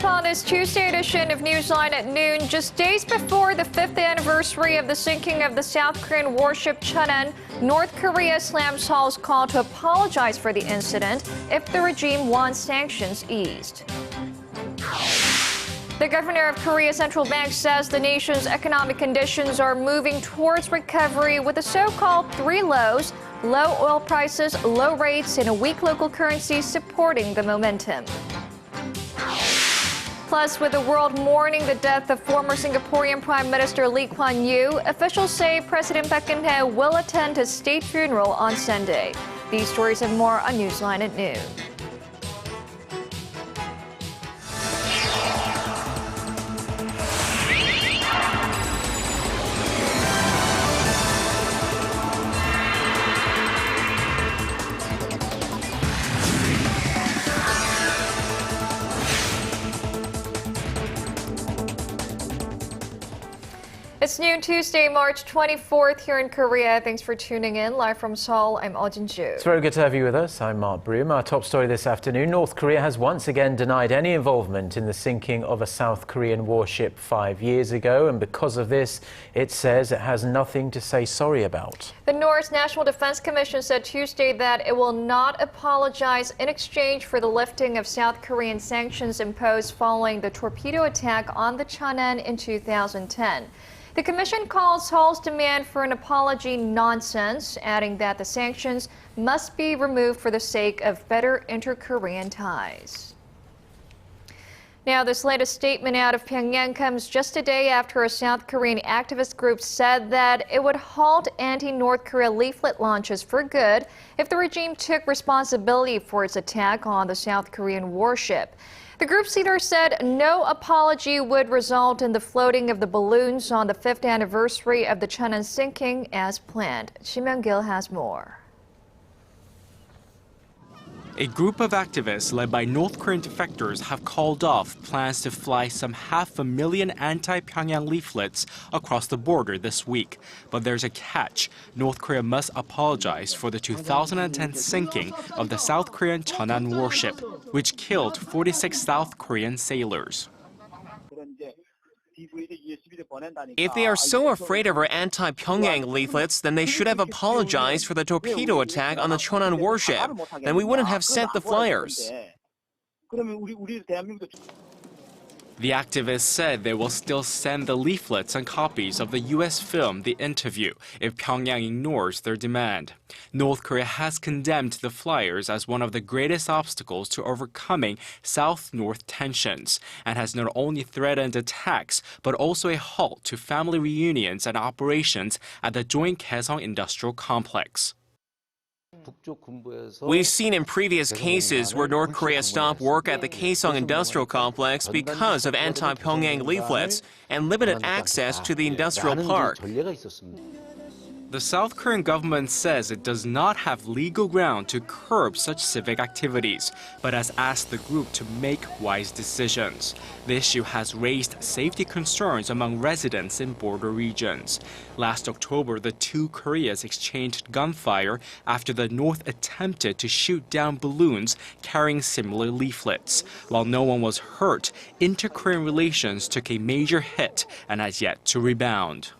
on this Tuesday edition of Newsline at noon. Just days before the 5th anniversary of the sinking of the South Korean warship Cheonan, North Korea slams Seoul's call to apologize for the incident if the regime wants sanctions eased. The governor of Korea's central bank says the nation's economic conditions are moving towards recovery with the so-called three lows: low oil prices, low rates, and a weak local currency supporting the momentum. Plus, with the world mourning the death of former Singaporean Prime Minister Lee Kuan Yew, officials say President Park Geun-hye will attend his state funeral on Sunday. These stories and more on Newsline at noon. It's noon Tuesday, March 24th here in Korea. Thanks for tuning in. Live from Seoul, I'm Eoh Jin-joo. It's very good to have you with us. I'm Mark Broome. Our top story this afternoon: North Korea has once again denied any involvement in the sinking of a South Korean warship 5 years ago. And because of this, it says it has nothing to say sorry about. The North's National Defense Commission said Tuesday that it will not apologize in exchange for the lifting of South Korean sanctions imposed following the torpedo attack on the Cheonan in 2010. The commission calls Seoul's demand for an apology nonsense, adding that the sanctions must be removed for the sake of better inter-Korean ties. Now, this latest statement out of Pyongyang comes just a day after a South Korean activist group said that it would halt anti-North Korea leaflet launches for good if the regime took responsibility for its attack on the South Korean warship. The group's leader said no apology would result in the floating of the balloons on the 5th anniversary of the Cheonan sinking as planned. Kim Young-gil has more. A group of activists led by North Korean defectors have called off plans to fly some 500,000 anti-Pyongyang leaflets across the border this week. But there's a catch. North Korea must apologize for the 2010 sinking of the South Korean Cheonan warship, which killed 46 South Korean sailors. If they are so afraid of our anti-Pyongyang leaflets, then they should have apologized for the torpedo attack on the Cheonan warship. Then we wouldn't have sent the flyers. The activists said they will still send the leaflets and copies of the U.S. film The Interview if Pyongyang ignores their demand. North Korea has condemned the flyers as one of the greatest obstacles to overcoming South-North tensions and has not only threatened attacks but also a halt to family reunions and operations at the joint Kaesong industrial complex. We've seen in previous cases where North Korea stopped work at the Kaesong industrial complex because of anti-Pyongyang leaflets and limited access to the industrial park. The South Korean government says it does not have legal ground to curb such civic activities, but has asked the group to make wise decisions. The issue has raised safety concerns among residents in border regions. Last October, the two Koreas exchanged gunfire after the North attempted to shoot down balloons carrying similar leaflets. While no one was hurt, inter-Korean relations took a major hit and has yet to rebound.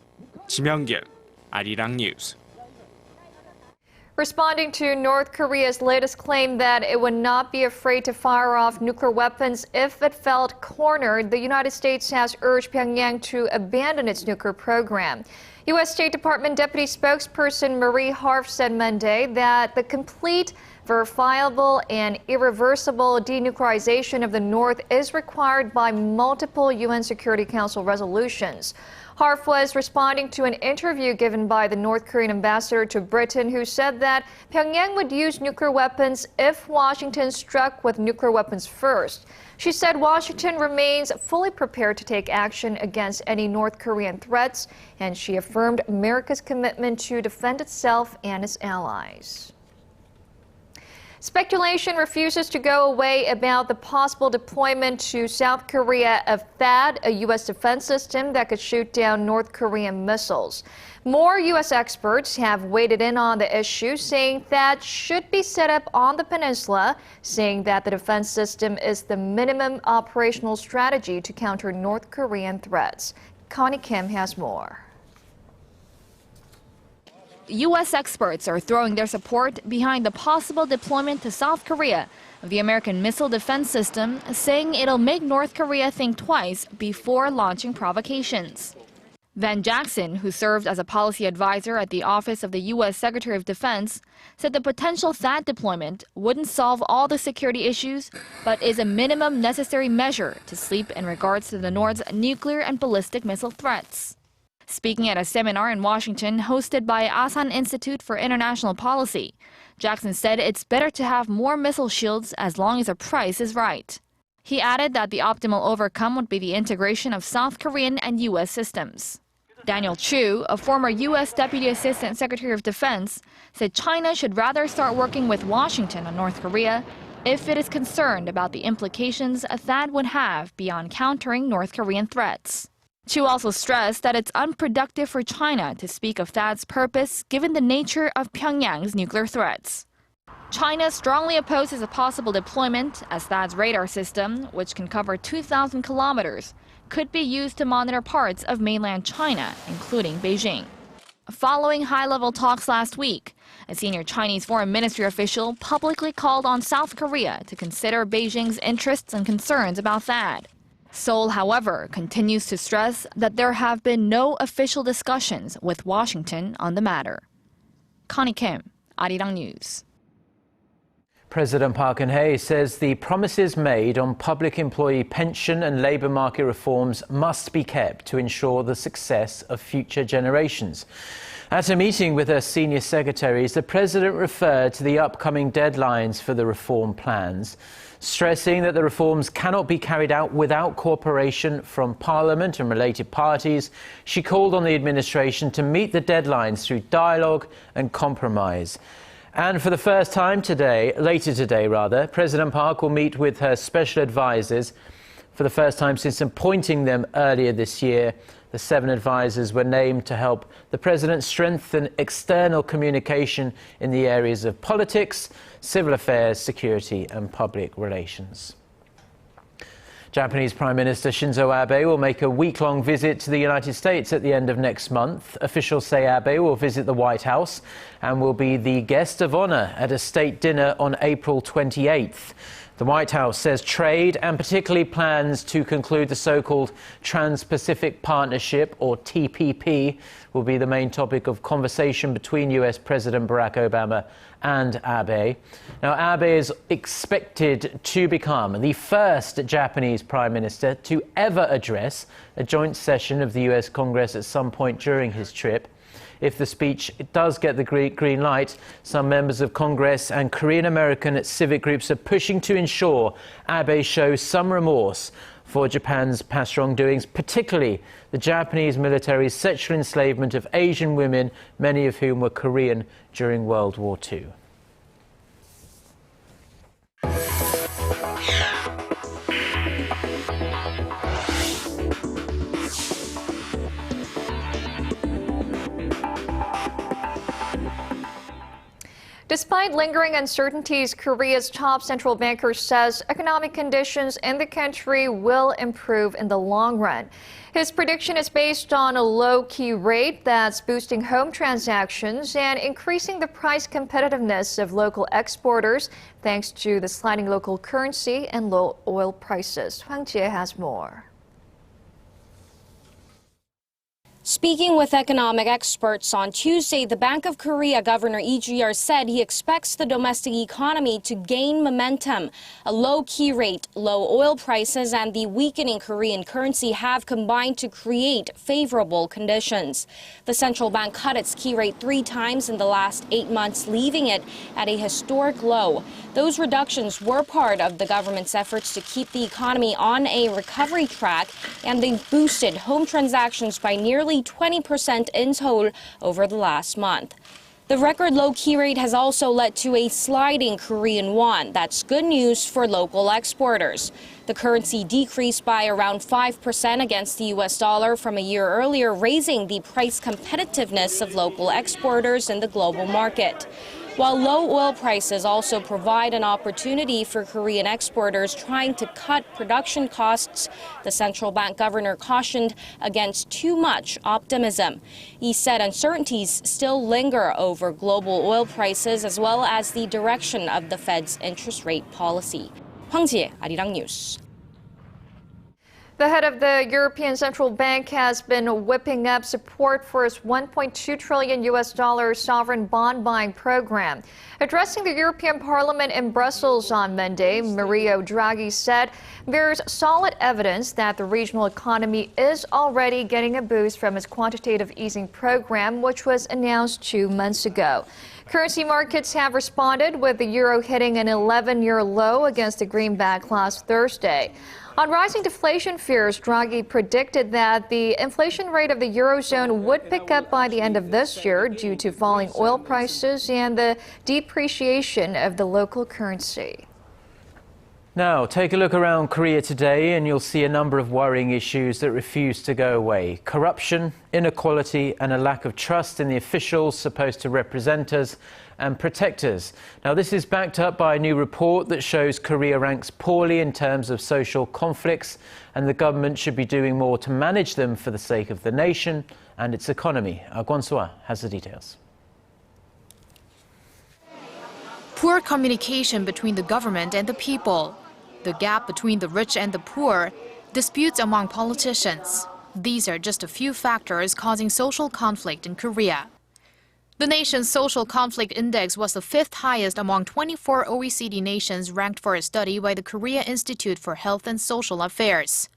Kim Young-gil, Arirang News. Responding to North Korea's latest claim that it would not be afraid to fire off nuclear weapons if it felt cornered, the United States has urged Pyongyang to abandon its nuclear program. U.S. State Department Deputy Spokesperson Marie Harf said Monday that the complete, verifiable, and irreversible denuclearization of the North is required by multiple UN Security Council resolutions. Harf was responding to an interview given by the North Korean ambassador to Britain, who said that Pyongyang would use nuclear weapons if Washington struck with nuclear weapons first. She said Washington remains fully prepared to take action against any North Korean threats, and she affirmed America's commitment to defend itself and its allies. Speculation refuses to go away about the possible deployment to South Korea of THAAD, a U.S. defense system that could shoot down North Korean missiles. More U.S. experts have weighed in on the issue, saying THAAD should be set up on the peninsula, saying that the defense system is the minimum operational strategy to counter North Korean threats. Connie Kim has more. U.S. experts are throwing their support behind the possible deployment to South Korea of the American missile defense system, saying it'll make North Korea think twice before launching provocations. Van Jackson, who served as a policy advisor at the Office of the U.S. Secretary of Defense, said the potential THAAD deployment wouldn't solve all the security issues, but is a minimum necessary measure to sleep in regards to the North's nuclear and ballistic missile threats. Speaking at a seminar in Washington hosted by Asan Institute for International Policy, Jackson said it's better to have more missile shields as long as the price is right. He added that the optimal outcome would be the integration of South Korean and U.S. systems. Daniel Chu, a former U.S. Deputy Assistant Secretary of Defense, said China should rather start working with Washington on North Korea if it is concerned about the implications a THAAD would have beyond countering North Korean threats. Chu also stressed that it's unproductive for China to speak of THAAD's purpose given the nature of Pyongyang's nuclear threats. China strongly opposes a possible deployment as THAAD's radar system, which can cover 2,000 kilometers, could be used to monitor parts of mainland China, including Beijing. Following high-level talks last week, a senior Chinese foreign ministry official publicly called on South Korea to consider Beijing's interests and concerns about THAAD. Seoul, however, continues to stress that there have been no official discussions with Washington on the matter. Connie Kim, Arirang News. President Park Geun-hye says the promises made on public employee pension and labour market reforms must be kept to ensure the success of future generations. At a meeting with her senior secretaries, the president referred to the upcoming deadlines for the reform plans, stressing that the reforms cannot be carried out without cooperation from Parliament and related parties. She called on the administration to meet the deadlines through dialogue and compromise. And for the first time later today, President Park will meet with her special advisors for the first time since appointing them earlier this year. The 7 advisors were named to help the president strengthen external communication in the areas of politics, civil affairs, security and public relations. Japanese Prime Minister Shinzo Abe will make a week-long visit to the United States at the end of next month. Officials say Abe will visit the White House and will be the guest of honor at a state dinner on April 28th. The White House says trade and particularly plans to conclude the so-called Trans-Pacific Partnership, or TPP, will be the main topic of conversation between US President Barack Obama and Abe. Now, Abe is expected to become the first Japanese Prime Minister to ever address a joint session of the US Congress at some point during his trip. If the speech does get the green light, some members of Congress and Korean American civic groups are pushing to ensure Abe shows some remorse for Japan's past wrongdoings, particularly the Japanese military's sexual enslavement of Asian women, many of whom were Korean during World War II. Despite lingering uncertainties, Korea's top central banker says economic conditions in the country will improve in the long run. His prediction is based on a low-key rate that's boosting home transactions and increasing the price competitiveness of local exporters thanks to the sliding local currency and low oil prices. Hwang Jie has more. Speaking with economic experts on Tuesday, the Bank of Korea Governor Lee Ju-yeol said he expects the domestic economy to gain momentum. A low-key rate, low oil prices, and the weakening Korean currency have combined to create favorable conditions. The central bank cut its key rate 3 times in the last 8 months, leaving it at a historic low. Those reductions were part of the government's efforts to keep the economy on a recovery track, and they boosted home transactions by nearly 20% in Seoul over the last month. The record low key rate has also led to a sliding Korean won. That's good news for local exporters. The currency decreased by around 5% against the US dollar from a year earlier, raising the price competitiveness of local exporters in the global market. While low oil prices also provide an opportunity for Korean exporters trying to cut production costs, the central bank governor cautioned against too much optimism. He said uncertainties still linger over global oil prices as well as the direction of the Fed's interest rate policy. Hwang Ji-hye, Arirang News. The head of the European Central Bank has been whipping up support for its $1.2 trillion sovereign bond buying program. Addressing the European Parliament in Brussels on Monday, Mario Draghi said there's solid evidence that the regional economy is already getting a boost from its quantitative easing program, which was announced 2 months ago. Currency markets have responded, with the euro hitting an 11-year low against the greenback last Thursday. On rising deflation fears, Draghi predicted that the inflation rate of the Eurozone would pick up by the end of this year due to falling oil prices and the depreciation of the local currency. Now, take a look around Korea today and you'll see a number of worrying issues that refuse to go away. Corruption, inequality and a lack of trust in the officials supposed to represent us and protect us. Now, this is backed up by a new report that shows Korea ranks poorly in terms of social conflicts, and the government should be doing more to manage them for the sake of the nation and its economy. Kwon So-ah has the details. Poor communication between the government and the people, the gap between the rich and the poor, disputes among politicians. These are just a few factors causing social conflict in Korea. The nation's social conflict index was the 5th highest among 24 OECD nations ranked for a study by the Korea Institute for Health and Social Affairs.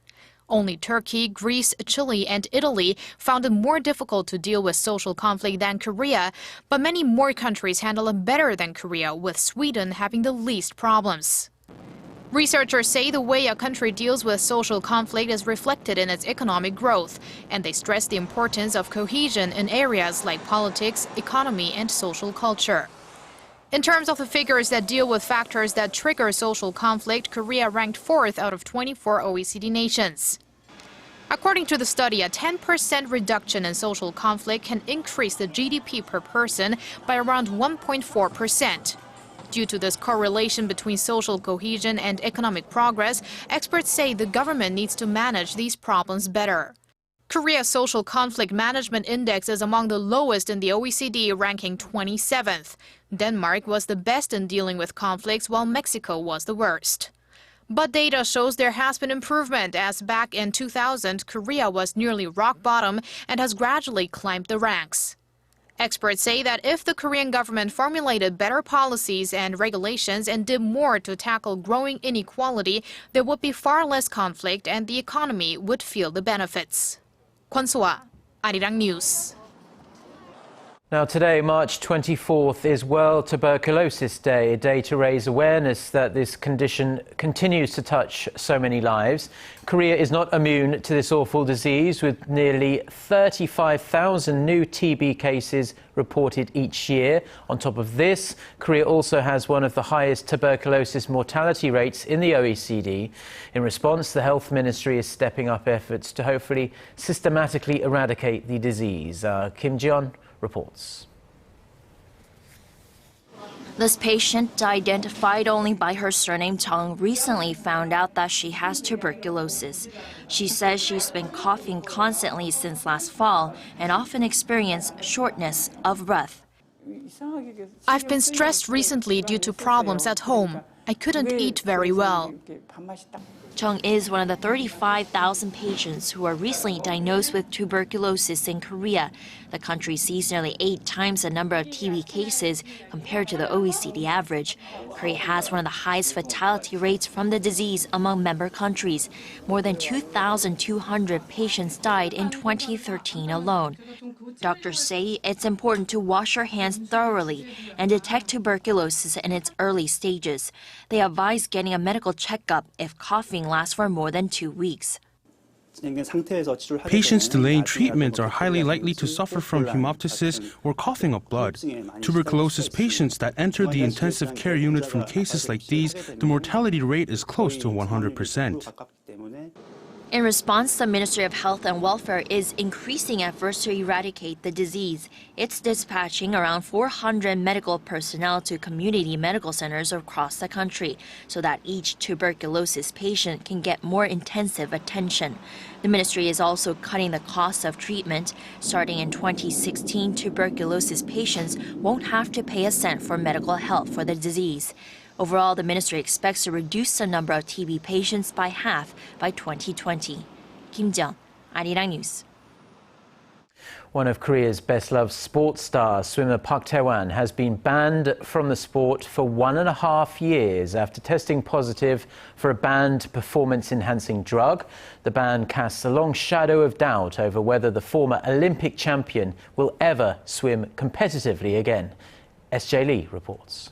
Only Turkey, Greece, Chile, and Italy found it more difficult to deal with social conflict than Korea, but many more countries handle it better than Korea, with Sweden having the least problems. Researchers say the way a country deals with social conflict is reflected in its economic growth, and they stress the importance of cohesion in areas like politics, economy, and social culture. In terms of the figures that deal with factors that trigger social conflict, Korea ranked 4th out of 24 OECD nations. According to the study, a 10% reduction in social conflict can increase the GDP per person by around 1.4%. Due to this correlation between social cohesion and economic progress, experts say the government needs to manage these problems better. Korea's Social Conflict Management Index is among the lowest in the OECD, ranking 27th. Denmark was the best in dealing with conflicts, while Mexico was the worst. But data shows there has been improvement, as back in 2000, Korea was nearly rock bottom and has gradually climbed the ranks. Experts say that if the Korean government formulated better policies and regulations and did more to tackle growing inequality, there would be far less conflict and the economy would feel the benefits. Kwon So-ah, Arirang News. Now today, March 24th, is World Tuberculosis Day, a day to raise awareness that this condition continues to touch so many lives. Korea is not immune to this awful disease, with nearly 35,000 new TB cases reported each year. On top of this, Korea also has one of the highest tuberculosis mortality rates in the OECD. In response, the Health Ministry is stepping up efforts to hopefully systematically eradicate the disease. Kim Ji-yeon reports. This patient, identified only by her surname Chung, recently found out that she has tuberculosis. She says she's been coughing constantly since last fall and often experiences shortness of breath. I've been stressed recently due to problems at home. I couldn't eat very well. Chung is one of the 35,000 patients who are recently diagnosed with tuberculosis in Korea. The country sees nearly 8 times the number of TB cases compared to the OECD average. Korea has one of the highest fatality rates from the disease among member countries. More than 2,200 patients died in 2013 alone. Doctors say it's important to wash your hands thoroughly and detect tuberculosis in its early stages. They advise getting a medical checkup if coughing lasts for more than 2 weeks. Patients delaying treatment are highly likely to suffer from hemoptysis or coughing up blood. Tuberculosis patients that enter the intensive care unit from cases like these, the mortality rate is close to 100%. In response, the Ministry of Health and Welfare is increasing efforts to eradicate the disease. It's dispatching around 400 medical personnel to community medical centers across the country so that each tuberculosis patient can get more intensive attention. The ministry is also cutting the cost of treatment. Starting in 2016, tuberculosis patients won't have to pay a cent for medical help for the disease. Overall, the ministry expects to reduce the number of TB patients by half by 2020. Kim Jeong, Arirang News. One of Korea's best-loved sports stars, swimmer Park Taehwan, has been banned from the sport for 1.5 years after testing positive for a banned performance-enhancing drug. The ban casts a long shadow of doubt over whether the former Olympic champion will ever swim competitively again. SJ Lee reports.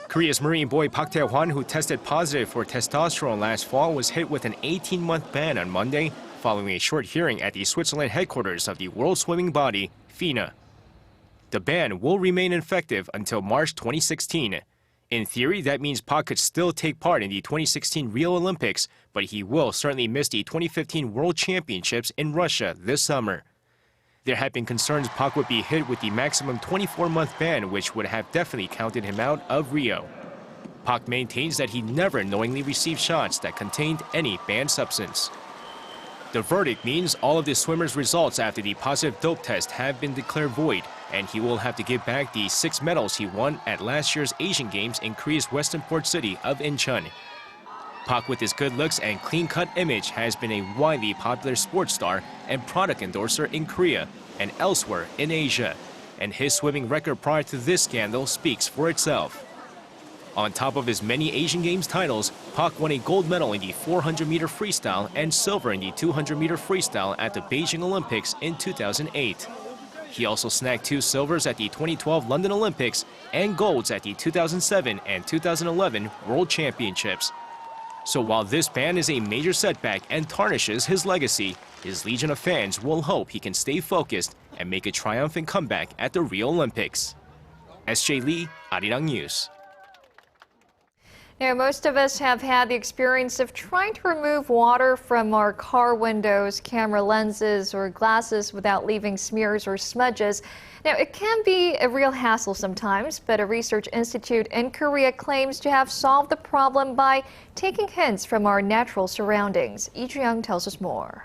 Korea's Marine boy Park Taehwan, who tested positive for testosterone last fall, was hit with an 18-month ban on Monday following a short hearing at the Switzerland headquarters of the world swimming body, FINA. The ban will remain effective until March 2016. In theory, that means Park could still take part in the 2016 Rio Olympics, but he will certainly miss the 2015 World Championships in Russia this summer. There have been concerns Park would be hit with the maximum 24-month ban, which would have definitely counted him out of Rio. Park maintains that he never knowingly received shots that contained any banned substance. The verdict means all of the swimmer's results after the positive dope test have been declared void, and he will have to give back the 6 medals he won at last year's Asian Games in Korea's western port city of Incheon. Park, with his good looks and clean-cut image, has been a widely popular sports star and product endorser in Korea and elsewhere in Asia, and his swimming record prior to this scandal speaks for itself. On top of his many Asian Games titles, Park won a gold medal in the 400-meter freestyle and silver in the 200-meter freestyle at the Beijing Olympics in 2008. He also snagged 2 silvers at the 2012 London Olympics and golds at the 2007 and 2011 World Championships. So while this ban is a major setback and tarnishes his legacy, his legion of fans will hope he can stay focused and make a triumphant comeback at the Rio Olympics. SJ Lee, Arirang News. Now, most of us have had the experience of trying to remove water from our car windows, camera lenses, or glasses without leaving smears or smudges. Now, it can be a real hassle sometimes, but a research institute in Korea claims to have solved the problem by taking hints from our natural surroundings. Lee Ju-young tells us more.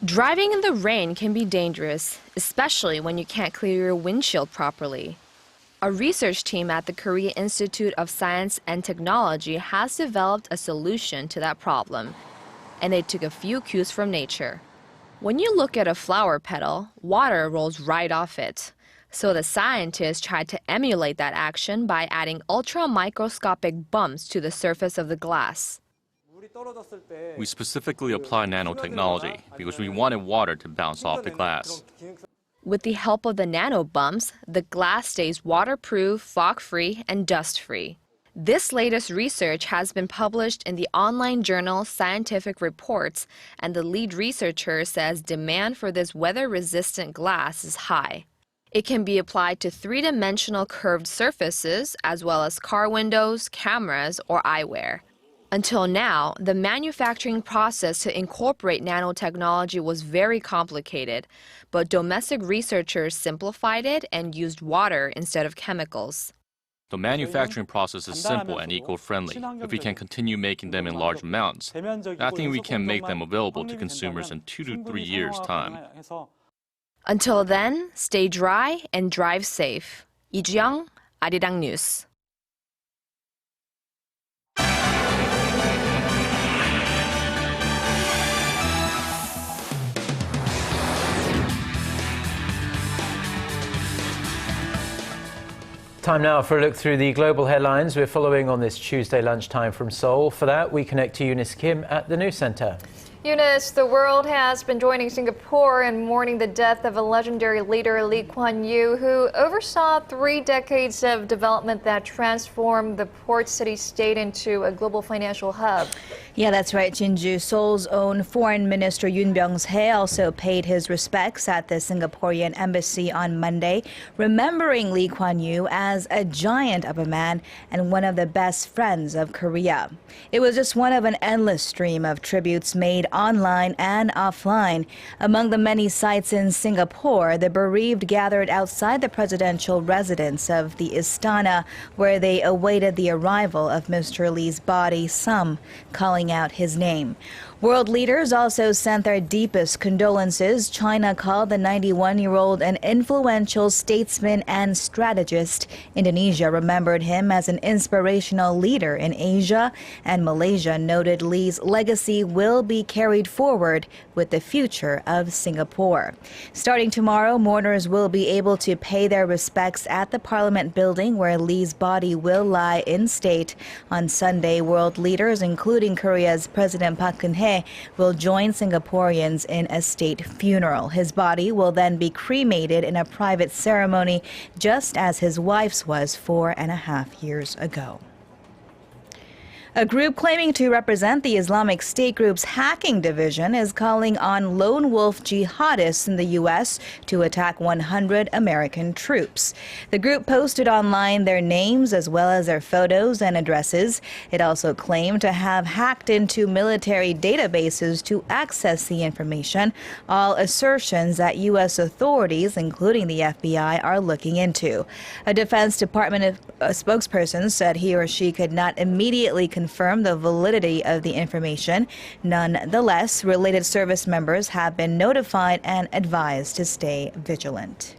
Driving in the rain can be dangerous, especially when you can't clear your windshield properly. A research team at the Korea Institute of Science and Technology has developed a solution to that problem, and they took a few cues from nature. When you look at a flower petal, water rolls right off it. So the scientists tried to emulate that action by adding ultra-microscopic bumps to the surface of the glass. We specifically apply nanotechnology because we wanted water to bounce off the glass. With the help of the nano bumps, the glass stays waterproof, fog-free, and dust-free. This latest research has been published in the online journal Scientific Reports, and the lead researcher says demand for this weather-resistant glass is high. It can be applied to 3-dimensional curved surfaces, as well as car windows, cameras, or eyewear. Until now, the manufacturing process to incorporate nanotechnology was very complicated, but domestic researchers simplified it and used water instead of chemicals. The manufacturing process is simple and eco-friendly. If we can continue making them in large amounts, I think we can make them available to consumers in 2 to 3 years' time. Until then, stay dry and drive safe. Lee Ju-young, Arirang News. Time now for a look through the global headlines we're following on this Tuesday lunchtime from Seoul. For that, we connect to Eunice Kim at the News Centre. Eunice, the world has been joining Singapore in mourning the death of a legendary leader, Lee Kuan Yew, who oversaw 3 decades of development that transformed the port city-state into a global financial hub. Yeah, that's right, Jin-joo. Seoul's own Foreign Minister Yoon Byung-hae also paid his respects at the Singaporean embassy on Monday, remembering Lee Kuan Yew as a giant of a man and one of the best friends of Korea. It was just one of an endless stream of tributes made online and offline. Among the many sites in Singapore, the bereaved gathered outside the presidential residence of the Istana, where they awaited the arrival of Mr. Lee's body, some calling out his name. World leaders also sent their deepest condolences. China called the 91-year-old an influential statesman and strategist. Indonesia remembered him as an inspirational leader in Asia, and Malaysia noted Lee's legacy will be carried forward with the future of Singapore. Starting tomorrow, mourners will be able to pay their respects at the Parliament building, where Lee's body will lie in state. On Sunday, world leaders, including Korea's President Park Geun-hye, will join Singaporeans in a state funeral. His body will then be cremated in a private ceremony, just as his wife's was 4.5 years ago. A group claiming to represent the Islamic State group's hacking division is calling on lone wolf jihadists in the U.S. to attack 100 American troops. The group posted online their names as well as their photos and addresses. It also claimed to have hacked into military databases to access the information, all assertions that U.S. authorities, including the FBI, are looking into. A Defense Department spokesperson said he or she could not immediately confirm the validity of the information. Nonetheless, related service members have been notified and advised to stay vigilant.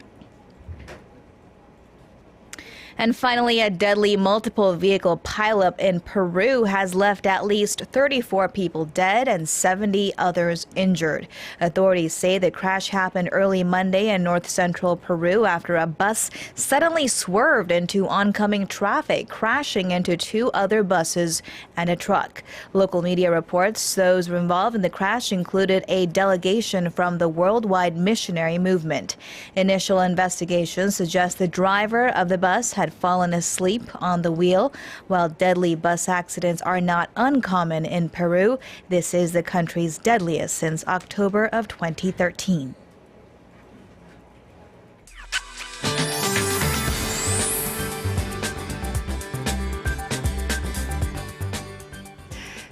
And finally, a deadly multiple vehicle pileup in Peru has left at least 34 people dead and 70 others injured. Authorities say the crash happened early Monday in north-central Peru after a bus suddenly swerved into oncoming traffic, crashing into 2 other buses and a truck. Local media reports those involved in the crash included a delegation from the Worldwide Missionary Movement. Initial investigations suggest the driver of the bus had fallen asleep on the wheel. While deadly bus accidents are not uncommon in Peru, this is the country's deadliest since October of 2013.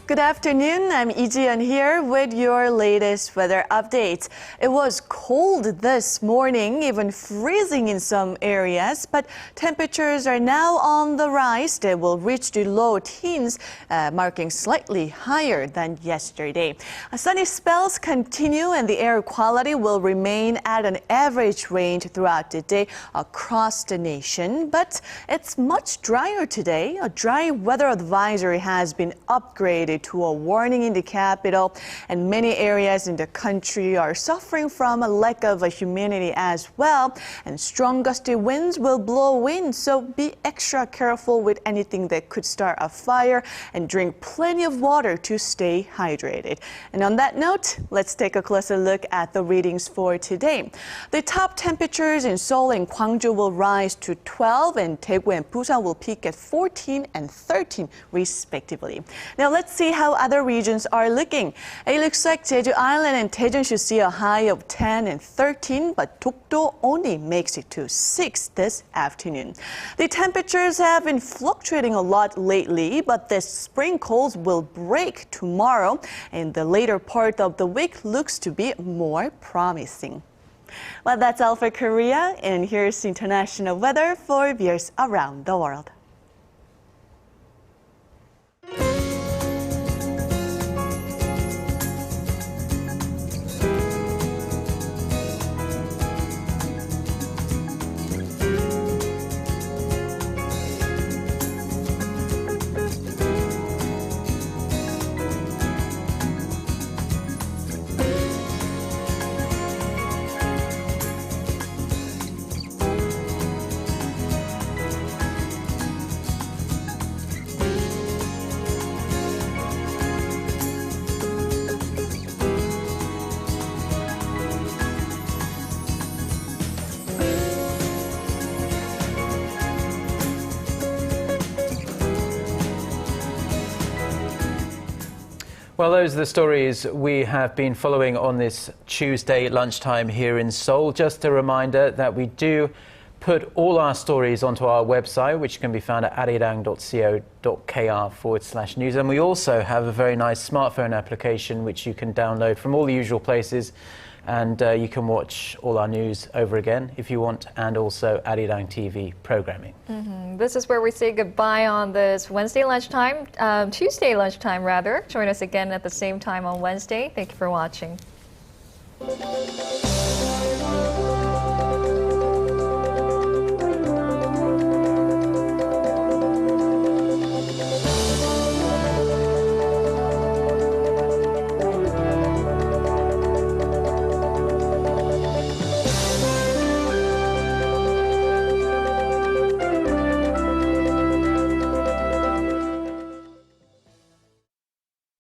Good afternoon, I'm Eoh Jin-joo here with your latest weather updates. It was cold this morning, even freezing in some areas, but temperatures are now on the rise. They will reach the low teens, marking slightly higher than yesterday. Sunny spells continue and the air quality will remain at an average range throughout the day across the nation, but it's much drier today. A dry weather advisory has been upgraded to a warning in the capital, and many areas in the country are suffering from a lack of humidity as well, and strong gusty winds will blow in, so be extra careful with anything that could start a fire and drink plenty of water to stay hydrated. And on that note, let's take a closer look at the readings for today. The top temperatures in Seoul and Gwangju will rise to 12, and Taehwan and Busan will peak at 14 and 13 respectively. Now let's see how other regions are looking. It looks like Jeju Island and Daejeon should see a high of 10 and 13, but Dokdo only makes it to 6 this afternoon. The temperatures have been fluctuating a lot lately, but the spring colds will break tomorrow, and the later part of the week looks to be more promising. Well, that's all for Korea, and here's international weather for viewers around the world. Well, those are the stories we have been following on this Tuesday lunchtime here in Seoul. Just a reminder that we do put all our stories onto our website, which can be found at arirang.co.kr/news. And we also have a very nice smartphone application which you can download from all the usual places. And you can watch all our news over again if you want, and also Arirang TV programming. This is where we say goodbye on this Tuesday lunchtime rather. Join us again at the same time on Wednesday. Thank you for watching.